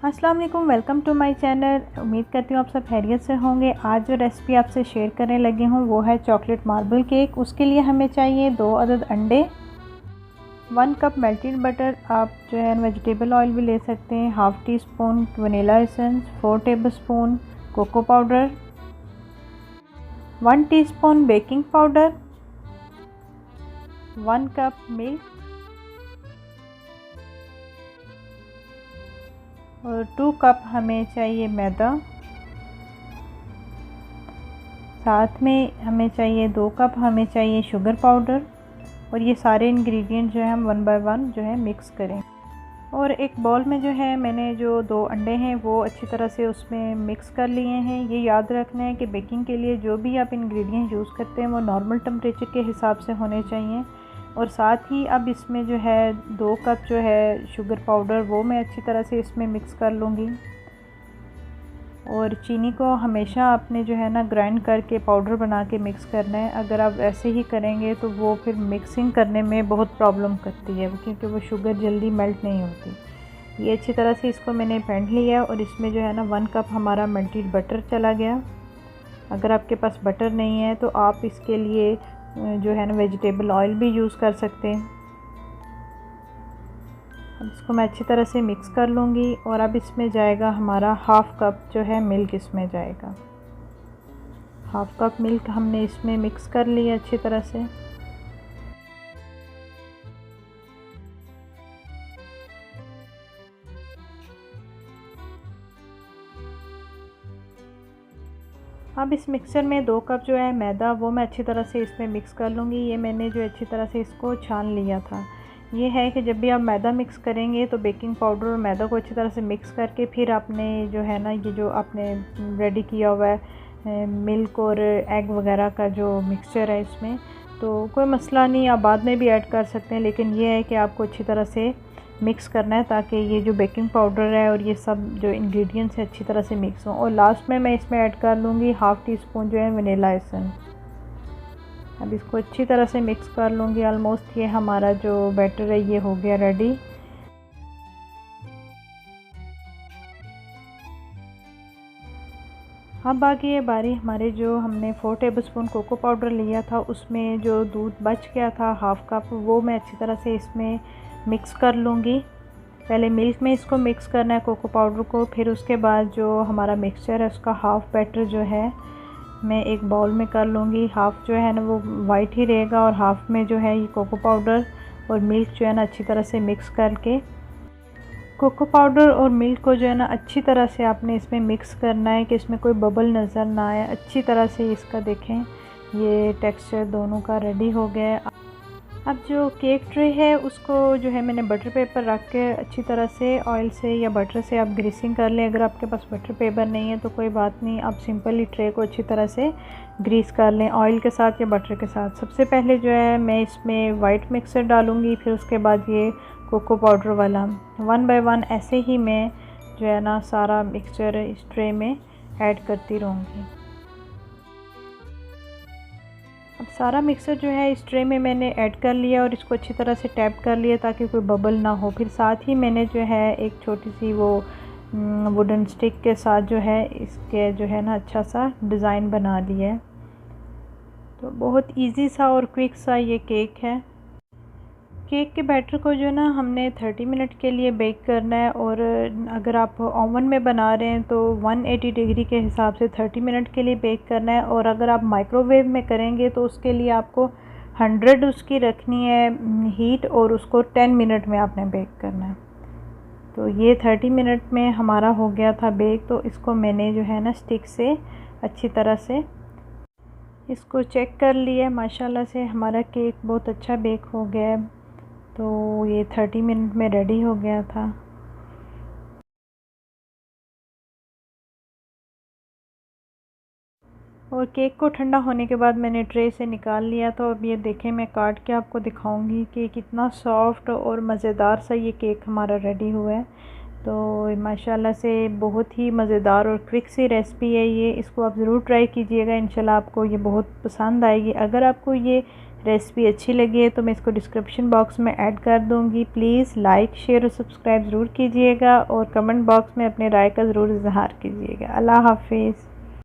अस्सलाम वालेकुम, welcome to my channel. उम्मीद करती हूँ आप सब खैरियत से होंगे। आज जो रेसिपी आपसे शेयर करने लगी हूँ वो है चॉकलेट मार्बल केक। उसके लिए हमें चाहिए 2 अदद अंडे, 1 कप मेल्टेड बटर, आप जो है वेजिटेबल ऑयल भी ले सकते हैं, half teaspoon vanilla essence, 4 tablespoon cocoa powder, 1 teaspoon baking powder, 1 cup milk और 2 कप हमें चाहिए मैदा। साथ में हमें चाहिए 2 कप हमें चाहिए शुगर पाउडर। और ये सारे इंग्रेडिएंट जो है हम 1 बाय 1 जो है मिक्स करें। और एक बाउल में जो है मैंने जो 2 अंडे हैं वो अच्छी तरह से उसमें मिक्स कर लिए हैं। ये याद रखना है कि बेकिंग के लिए जो भी आप इंग्रेडिएंट यूज़ करते हैं वो नॉर्मल टेम्परेचर के हिसाब से होने चाहिए। और साथ ही अब इसमें जो है 2 कप जो है शुगर पाउडर वो मैं अच्छी तरह से इसमें मिक्स कर लूँगी। और चीनी को हमेशा आपने जो है ना ग्राइंड करके पाउडर बना के मिक्स करना है। अगर आप ऐसे ही करेंगे तो वो फिर मिक्सिंग करने में बहुत प्रॉब्लम करती है, क्योंकि वो शुगर जल्दी मेल्ट नहीं होती। ये अच्छी तरह से इसको मैंने फेंट लिया और इसमें जो है ना 1 कप हमारा मेल्टेड बटर चला गया। अगर आपके पास बटर नहीं है तो आप इसके लिए जो है ना वेजिटेबल ऑयल भी यूज़ कर सकते हैं। अब इसको मैं अच्छी तरह से मिक्स कर लूँगी। और अब इसमें जाएगा हमारा हाफ़ कप जो है मिल्क, इसमें जाएगा हाफ़ कप मिल्क। हमने इसमें मिक्स कर लिया अच्छी तरह से। अब इस मिक्सर में 2 कप जो है मैदा वो मैं अच्छी तरह से इसमें मिक्स कर लूँगी। ये मैंने जो अच्छी तरह से इसको छान लिया था। ये है कि जब भी आप मैदा मिक्स करेंगे तो बेकिंग पाउडर और मैदा को अच्छी तरह से मिक्स करके फिर आपने जो है ना ये जो आपने रेडी किया हुआ है मिल्क और एग वगैरह का जो मिक्सचर है इसमें, तो कोई मसला नहीं, आप बाद में भी ऐड कर सकते हैं। लेकिन ये है कि आपको अच्छी तरह से मिक्स करना है ताकि ये जो बेकिंग पाउडर है और ये सब जो इंग्रेडिएंट्स हैं अच्छी तरह से मिक्स हों। और लास्ट में मैं इसमें ऐड कर लूँगी हाफ़ टी स्पून जो है वनीला एसेंस। अब इसको अच्छी तरह से मिक्स कर लूँगी। ऑलमोस्ट ये हमारा जो बैटर है ये हो गया रेडी। अब आ गई है बारी हमारे जो हमने 4 टेबलस्पून कोको पाउडर लिया था उसमें जो दूध बच गया था हाफ़ कप, वो मैं अच्छी तरह से इसमें मिक्स कर लूँगी। पहले मिल्क में इसको मिक्स करना है कोको पाउडर को, फिर उसके बाद जो हमारा मिक्सचर है उसका हाफ़ बैटर जो है मैं एक बाउल में कर लूँगी। हाफ़ जो है ना वो वाइट ही रहेगा और हाफ़ में जो है ये कोको पाउडर और मिल्क जो है ना अच्छी तरह से मिक्स करके कोको पाउडर और मिल्क को जो है ना अच्छी तरह से आपने इसमें मिक्स करना है कि इसमें कोई बबल नज़र ना आए। अच्छी तरह से इसका देखें ये टेक्सचर दोनों का रेडी हो गया है। अब जो केक ट्रे है उसको जो है मैंने बटर पेपर रख के अच्छी तरह से ऑयल से या बटर से आप ग्रीसिंग कर लें। अगर आपके पास बटर पेपर नहीं है तो कोई बात नहीं, आप सिंपली ट्रे को अच्छी तरह से ग्रीस कर लें ऑयल के साथ या बटर के साथ। सबसे पहले जो है मैं इसमें वाइट मिक्सर डालूँगी, फिर उसके बाद ये कोको पाउडर वाला 1 बाय 1 ऐसे ही मैं जो है ना सारा मिक्सचर इस ट्रे में ऐड करती रहूँगी। अब सारा मिक्सर जो है इस ट्रे में मैंने ऐड कर लिया और इसको अच्छी तरह से टैप कर लिया ताकि कोई बबल ना हो। फिर साथ ही मैंने जो है एक छोटी सी वो वुडन स्टिक के साथ जो है इसके जो है ना अच्छा सा डिज़ाइन बना लिया है। तो बहुत इजी सा और क्विक सा ये केक है। केक के बैटर को जो है ना हमने 30 मिनट के लिए बेक करना है। और अगर आप ओवन में बना रहे हैं तो 180 डिग्री के हिसाब से 30 मिनट के लिए बेक करना है। और अगर आप माइक्रोवेव में करेंगे तो उसके लिए आपको 100 उसकी रखनी है हीट और उसको 10 मिनट में आपने बेक करना है। तो ये 30 मिनट में हमारा हो गया था बेक। तो इसको मैंने जो है ना स्टिक से अच्छी तरह से इसको चेक कर लिया। माशाल्लाह से हमारा केक बहुत अच्छा बेक हो गया है। तो ये 30 मिनट में रेडी हो गया था। और केक को ठंडा होने के बाद मैंने ट्रे से निकाल लिया था। अब ये देखें मैं काट के आपको दिखाऊंगी कि कितना सॉफ्ट और मज़ेदार सा ये केक हमारा रेडी हुआ है। तो माशाल्लाह से बहुत ही मज़ेदार और क्विक सी रेसिपी है ये। इसको आप ज़रूर ट्राई कीजिएगा, इंशाल्लाह आपको ये बहुत पसंद आएगी। अगर आपको ये रेसिपी अच्छी लगी है तो मैं इसको डिस्क्रिप्शन बॉक्स में ऐड कर दूँगी। प्लीज़ लाइक शेयर और सब्सक्राइब ज़रूर कीजिएगा और कमेंट बॉक्स में अपने राय का ज़रूर इजहार कीजिएगा। अल्लाह हाफिज़।